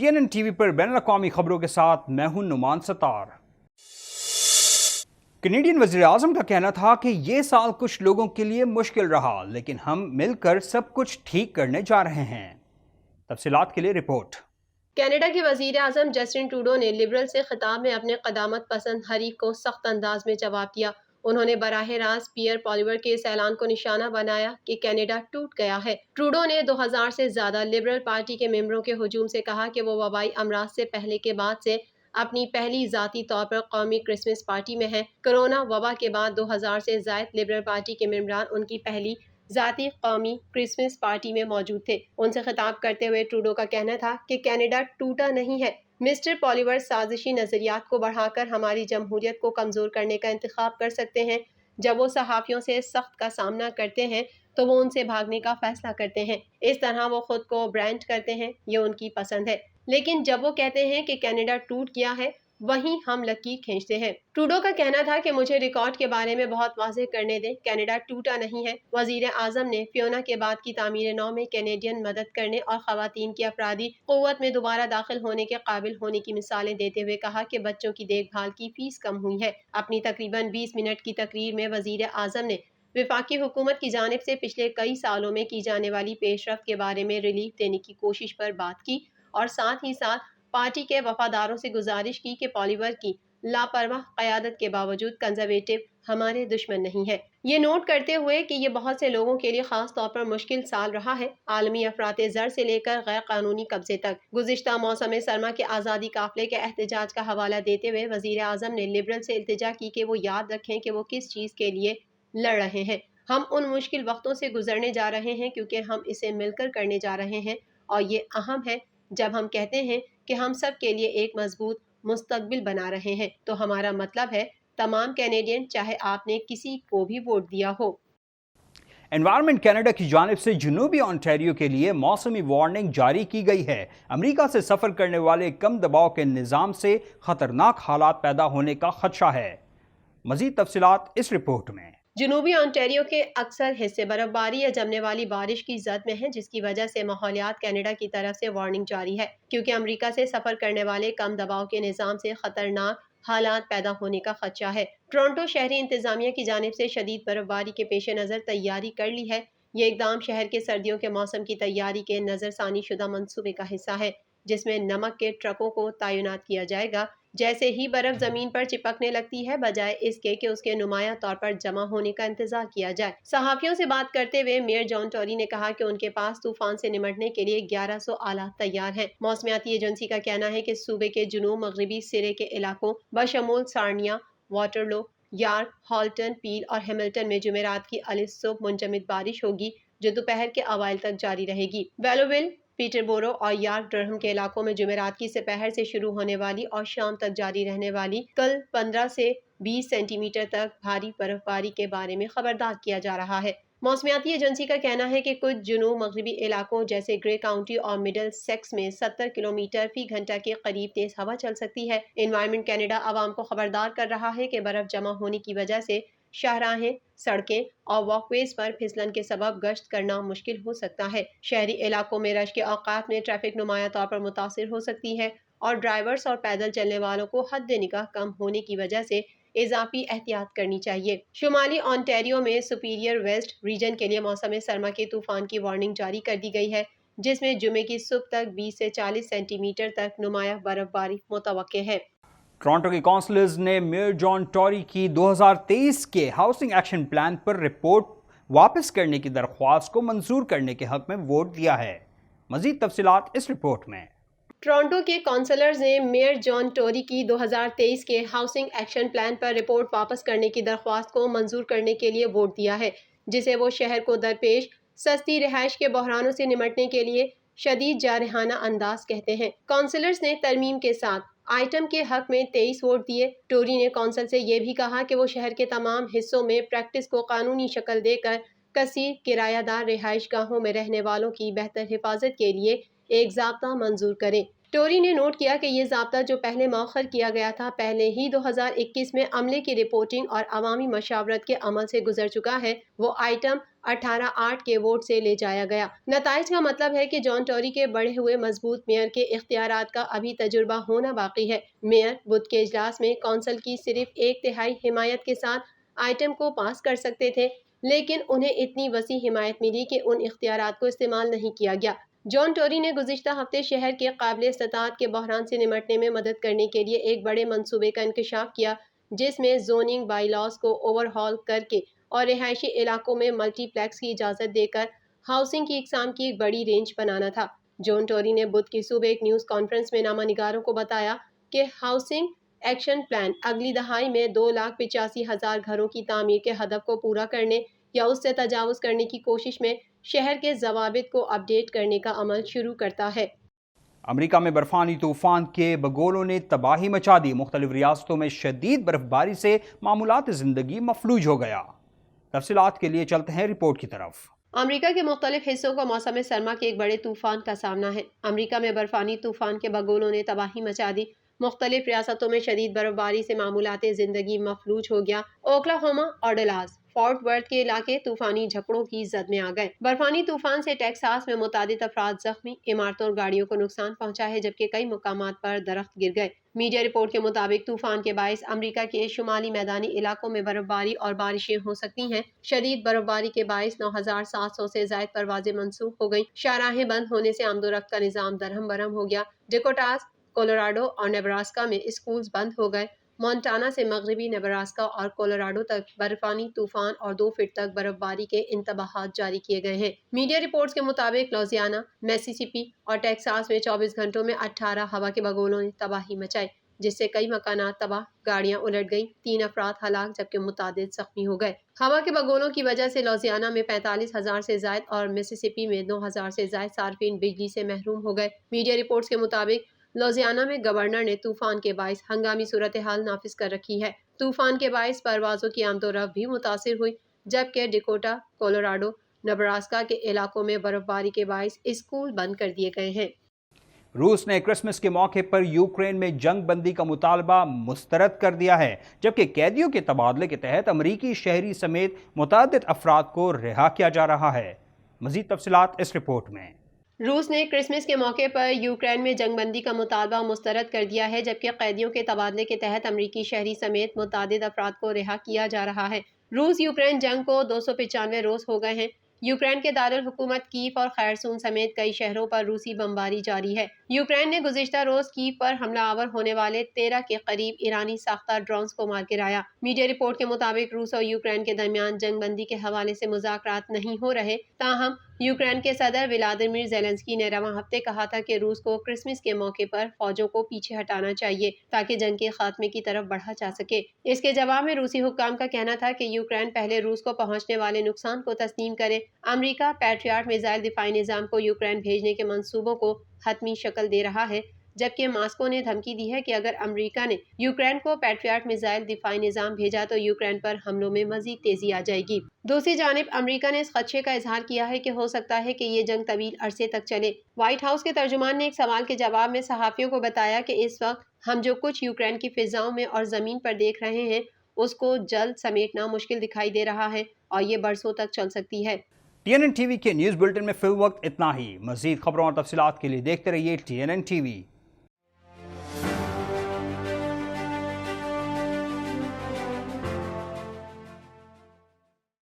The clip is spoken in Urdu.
TNN TV پر بین الاقوامی خبروں کے ساتھ میں ہوں نعمان ستار۔ کینیڈین وزیر اعظم کا کہنا تھا کہ یہ سال کچھ لوگوں کے لیے مشکل رہا، لیکن ہم مل کر سب کچھ ٹھیک کرنے جا رہے ہیں۔ تفصیلات کے لیے رپورٹ۔ کینیڈا کے وزیر اعظم جسٹن ٹروڈو نے لبرل سے خطاب میں اپنے قدامت پسند حریف کو سخت انداز میں جواب دیا۔ انہوں نے براہ راست پیئر پالیور کے اس اعلان کو نشانہ بنایا کہ کینیڈا ٹوٹ گیا ہے۔ ٹروڈو نے 2000 سے زیادہ لبرل پارٹی کے ممبروں کے ہجوم سے کہا کہ وہ وبائی امراض سے پہلے کے بعد سے اپنی پہلی ذاتی طور پر قومی کرسمس پارٹی میں ہیں۔ کرونا وبا کے بعد 2000 سے زائد لبرل پارٹی کے ممبران ان کی پہلی ذاتی قومی کرسمس پارٹی میں موجود تھے۔ ان سے خطاب کرتے ہوئے ٹروڈو کا کہنا تھا کہ کینیڈا ٹوٹا نہیں ہے۔ مسٹر پالیور سازشی نظریات کو بڑھا کر ہماری جمہوریت کو کمزور کرنے کا انتخاب کر سکتے ہیں۔ جب وہ صحافیوں سے سخت کا سامنا کرتے ہیں تو وہ ان سے بھاگنے کا فیصلہ کرتے ہیں۔ اس طرح وہ خود کو برانڈ کرتے ہیں، یہ ان کی پسند ہے۔ لیکن جب وہ کہتے ہیں کہ کینیڈا ٹوٹ گیا ہے، وہیں ہم لکیر کھینچتے ہیں۔ ٹروڈو کا کہنا تھا کہ مجھے ریکارڈ کے بارے میں بہت واضح کرنے دیں، کینیڈا ٹوٹا نہیں ہے۔ وزیر اعظم نے فیونا کے بعد کی تعمیر نو میں کینیڈین مدد کرنے اور خواتین کی افرادی قوت میں دوبارہ داخل ہونے کے قابل ہونے کی مثالیں دیتے ہوئے کہا کہ بچوں کی دیکھ بھال کی فیس کم ہوئی ہے۔ اپنی تقریباً 20 منٹ کی تقریر میں وزیر اعظم نے وفاقی حکومت کی جانب سے پچھلے کئی سالوں میں کی جانے والی پیش رفت کے بارے میں ریلیف دینے کی کوشش پر بات کی اور ساتھ ہی ساتھ پارٹی کے وفاداروں سے گزارش کی کہ پالیور کی لاپرواہ قیادت کے باوجود کنزرویٹو ہمارے دشمن نہیں ہے۔ یہ نوٹ کرتے ہوئے کہ یہ بہت سے لوگوں کے لیے خاص طور پر مشکل سال رہا ہے، عالمی افراط زر سے لے کر غیر قانونی قبضے تک۔ گزشتہ موسم سرما کے آزادی قافلے کے احتجاج کا حوالہ دیتے ہوئے وزیر اعظم نے لبرل سے التجا کی کہ وہ یاد رکھیں کہ وہ کس چیز کے لیے لڑ رہے ہیں۔ ہم ان مشکل وقتوں سے گزرنے جا رہے ہیں کیونکہ ہم اسے مل کر کرنے جا رہے ہیں، اور یہ اہم ہے جب ہم کہتے ہیں کہ ہم سب کے لیے ایک مضبوط مستقبل بنا رہے ہیں تو ہمارا مطلب ہے تمام کینیڈین، چاہے آپ نے کسی کو بھی ووٹ دیا ہو۔ انوائرمنٹ کینیڈا کی جانب سے جنوبی انٹیریو کے لیے موسمی وارننگ جاری کی گئی ہے۔ امریکہ سے سفر کرنے والے کم دباؤ کے نظام سے خطرناک حالات پیدا ہونے کا خدشہ ہے۔ مزید تفصیلات اس رپورٹ میں۔ جنوبی انٹیریو کے اکثر حصے برف باری یا جمنے والی بارش کی زد میں ہیں، جس کی وجہ سے ماحولیات کینیڈا کی طرف سے وارننگ جاری ہے کیونکہ امریکہ سے سفر کرنے والے کم دباؤ کے نظام سے خطرناک حالات پیدا ہونے کا خدشہ ہے۔ ٹورنٹو شہری انتظامیہ کی جانب سے شدید برف باری کے پیش نظر تیاری کر لی ہے۔ یہ اقدام شہر کے سردیوں کے موسم کی تیاری کے نظر ثانی شدہ منصوبے کا حصہ ہے، جس میں نمک کے ٹرکوں کو تعینات کیا جائے گا۔ جیسے ہی برف زمین پر چپکنے لگتی ہے، بجائے اس کے کہ اس کے نمایاں طور پر جمع ہونے کا انتظار کیا جائے۔ صحافیوں سے بات کرتے ہوئے میئر جان ٹوری نے کہا کہ ان کے پاس طوفان سے نمٹنے کے لیے 1100 آلات تیار ہیں۔ موسمیاتی ایجنسی کا کہنا ہے کہ صوبے کے جنوب مغربی سرے کے علاقوں بشمول سارنیا، واٹرلو، یارک، ہالٹن، پیل اور ہیملٹن میں جمعرات کی الف صبح منجمد بارش ہوگی جو دوپہر کے اوائل تک جاری رہے گی۔ ویلوول، پیٹربورو اور یارک ڈرہم کے علاقوں میں جمعرات کی سپہر سے شروع ہونے والی اور شام تک جاری رہنے والی کل 15 سے 20 سینٹی میٹر تک بھاری برف باری کے بارے میں خبردار کیا جا رہا ہے۔ موسمیاتی ایجنسی کا کہنا ہے کہ کچھ جنوب مغربی علاقوں جیسے گرے کاؤنٹی اور مڈل سیکس میں 70 کلومیٹر فی گھنٹہ کے قریب تیز ہوا چل سکتی ہے۔ انوائرمنٹ کینیڈا عوام کو خبردار کر رہا ہے کہ برف جمع ہونے کی وجہ سے شاہراہیں، سڑکیں اور واک ویز پر پھسلن کے سبب گشت کرنا مشکل ہو سکتا ہے۔ شہری علاقوں میں رش کے اوقات میں ٹریفک نمایاں طور پر متاثر ہو سکتی ہے اور ڈرائیورز اور پیدل چلنے والوں کو حد نگاہ کم ہونے کی وجہ سے اضافی احتیاط کرنی چاہیے۔ شمالی انٹیریو میں سپیریئر ویسٹ ریجن کے لیے موسم سرما کے طوفان کی وارننگ جاری کر دی گئی ہے، جس میں جمعے کی صبح تک 20 سے 40 سینٹی میٹر تک نمایاں برف باری متوقع ہے۔ ٹورنٹو کے کونسلرز نے میئر جان ٹوری کی 2023 کے ہاؤسنگ ایکشن پلان پر رپورٹ واپس کرنے کی درخواست کو منظور کرنے کے حق میں ووٹ دیا ہے۔ مزید تفصیلات اس رپورٹ میں۔ ٹورنٹو کے کونسلرز نے میئر جان ٹوری کی 2023 کے ہاؤسنگ ایکشن پلان پر رپورٹ واپس کرنے کی درخواست کو منظور کرنے کے لیے ووٹ دیا ہے، جسے وہ شہر کو درپیش سستی رہائش کے بحرانوں سے نمٹنے کے لیے شدید جارحانہ انداز کہتے ہیں۔ کونسلرز نے ترمیم کے ساتھ آئٹم کے حق میں 23 ووٹ دیے۔ ٹوری نے کونسل سے یہ بھی کہا کہ وہ شہر کے تمام حصوں میں پریکٹس کو قانونی شکل دے کر کثیر کرایہ دار رہائش گاہوں میں رہنے والوں کی بہتر حفاظت کے لیے ایک ضابطہ منظور کریں۔ ٹوری نے نوٹ کیا کہ یہ ضابطہ جو پہلے مؤخر کیا گیا تھا پہلے ہی 2021 میں عملے کی رپورٹنگ اور عوامی مشاورت کے عمل سے گزر چکا ہے، وہ آئٹم 18-8 کے ووٹ سے لے جایا گیا۔ نتائج کا مطلب ہے کہ جان ٹوری کے بڑھے ہوئے مضبوط میئر کے اختیارات کا ابھی تجربہ ہونا باقی ہے۔ میئر بدھ کے اجلاس میں کونسل کی صرف 1/3 حمایت کے ساتھ آئٹم کو پاس کر سکتے تھے، لیکن انہیں اتنی وسیع حمایت ملی کہ ان اختیارات کو استعمال نہیں کیا گیا۔ جان ٹوری نے گزشتہ ہفتے شہر کے قابل استطاعت کے بحران سے نمٹنے میں مدد کرنے کے لیے ایک بڑے منصوبے کا انکشاف کیا، جس میں زوننگ بائی لاز کو اوور ہال کر کے اور رہائشی علاقوں میں ملٹی پلیکس کی اجازت دے کر ہاؤسنگ کی اقسام کی ایک بڑی رینج بنانا تھا۔ جان ٹوری نے بدھ کی صبح ایک نیوز کانفرنس میں نامہ نگاروں کو بتایا کہ ہاؤسنگ ایکشن پلان اگلی دہائی میں 2,85,000 گھروں کی تعمیر کے ہدف کو پورا کرنے یا اس سے تجاوز کرنے کی کوشش میں شہر کے ضوابط کو اپ ڈیٹ کرنے کا عمل شروع کرتا ہے۔ امریکہ میں برفانی طوفان کے بگولوں نے تباہی مچا دی، مختلف ریاستوں میں شدید برف باری سے معمولات زندگی مفلوج ہو گیا۔ تفصیلات کے لیے چلتے ہیں رپورٹ کی طرف۔ امریکہ کے مختلف حصوں کو موسم سرما کے ایک بڑے طوفان کا سامنا ہے۔ امریکہ میں برفانی طوفان کے بگولوں نے تباہی مچا دی، مختلف ریاستوں میں شدید برف باری سے معمولات زندگی مفلوج ہو گیا۔ اوکلاہوما اور ڈلاس فورٹ ورتھ کے علاقے طوفانی جھکڑوں کی زد میں آ گئے۔ برفانی طوفان سے ٹیکساس میں متعدد افراد زخمی، عمارتوں اور گاڑیوں کو نقصان پہنچا ہے، جبکہ کئی مقامات پر درخت گر گئے۔ میڈیا رپورٹ کے مطابق طوفان کے باعث امریکہ کے شمالی میدانی علاقوں میں برف باری اور بارشیں ہو سکتی ہیں۔ شدید برف باری کے باعث 9,700 سے زائد پروازیں منسوخ ہو گئیں۔ شاہراہیں بند ہونے سے آمد و رفت کا نظام درہم برہم ہو گیا۔ ڈیکوٹاز، کولوراڈو اور نیبراسکا میں اسکولز بند ہو گئے۔ مونٹانا سے مغربی نیبراسکا اور کولوراڈو تک برفانی طوفان اور 2 فٹ تک برف باری کے انتباہات جاری کیے گئے ہیں۔ میڈیا رپورٹس کے مطابق لوزیانا، میسیسپی اور ٹیکساس میں 24 گھنٹوں میں 18 ہوا کے بگولوں نے تباہی مچائی، جس سے کئی مکانات تباہ، گاڑیاں الٹ گئیں، 3 افراد ہلاک جبکہ متعدد زخمی ہو گئے۔ ہوا کے بگولوں کی وجہ سے لوزیانا میں 45,000 سے زائد اور میسیسپی میں 9,000 سے زائد صارفین بجلی سے محروم ہو گئے۔ میڈیا رپورٹس کے مطابق لوزیانا میں گورنر نے طوفان کے باعث ہنگامی صورتحال نافذ کر رکھی ہے۔ طوفان کے باعث پروازوں کی آمد و رفت بھی متاثر ہوئی، جبکہ ڈیکوٹا، کولوراڈو، نیبراسکا کے علاقوں میں برف باری کے باعث اسکول بند کر دیے گئے ہیں۔ روس نے کرسمس کے موقع پر یوکرین میں جنگ بندی کا مطالبہ مسترد کر دیا ہے، جبکہ قیدیوں کے تبادلے کے تحت امریکی شہری سمیت متعدد افراد کو رہا کیا جا رہا ہے۔ مزید تفصیلات اس رپورٹ میں۔ روس نے کرسمس کے موقع پر یوکرین میں جنگ بندی کا مطالبہ مسترد کر دیا ہے، جبکہ قیدیوں کے تبادلے کے تحت امریکی شہری سمیت متعدد افراد کو رہا کیا جا رہا ہے۔ روس یوکرین جنگ کو 295 روز ہو گئے ہیں۔ یوکرین کے دارالحکومت کیف اور خیرسون سمیت کئی شہروں پر روسی بمباری جاری ہے۔ یوکرین نے گزشتہ روز کیف پر حملہ آور ہونے والے 13 کے قریب ایرانی ساختہ ڈرونز کو مار گرایا۔ میڈیا رپورٹ کے مطابق روس اور یوکرین کے درمیان جنگ بندی کے حوالے سے مذاکرات نہیں ہو رہے، تاہم یوکرین کے صدر ولادیمیر زیلنسکی نے رواں ہفتے کہا تھا کہ روس کو کرسمس کے موقع پر فوجوں کو پیچھے ہٹانا چاہیے تاکہ جنگ کے خاتمے کی طرف بڑھا جا سکے۔ اس کے جواب میں روسی حکام کا کہنا تھا کہ یوکرین پہلے روس کو پہنچنے والے نقصان کو تسلیم کرے۔ امریکہ پیٹریاٹ میزائل دفاعی نظام کو یوکرین بھیجنے کے منصوبوں کو حتمی شکل دے رہا ہے، جبکہ ماسکو نے دھمکی دی ہے کہ اگر امریکہ نے یوکرین کو پیٹریاٹ میزائل دفاعی نظام بھیجا تو یوکرین پر حملوں میں مزید تیزی آ جائے گی۔ دوسری جانب امریکہ نے اس خدشے کا اظہار کیا ہے کہ ہو سکتا ہے کہ یہ جنگ طویل عرصے تک چلے۔ وائٹ ہاؤس کے ترجمان نے ایک سوال کے جواب میں صحافیوں کو بتایا کہ اس وقت ہم جو کچھ یوکرین کی فضاؤں میں اور زمین پر دیکھ رہے ہیں اس کو جلد سمیٹنا مشکل دکھائی دے رہا ہے اور یہ برسوں تک چل سکتی ہے۔ TNN TV کے نیوز بلٹن میں فی الوقت اتنا ہی۔ مزید خبروں اور تفصیلات کے لیے دیکھتے رہیے TNN TV۔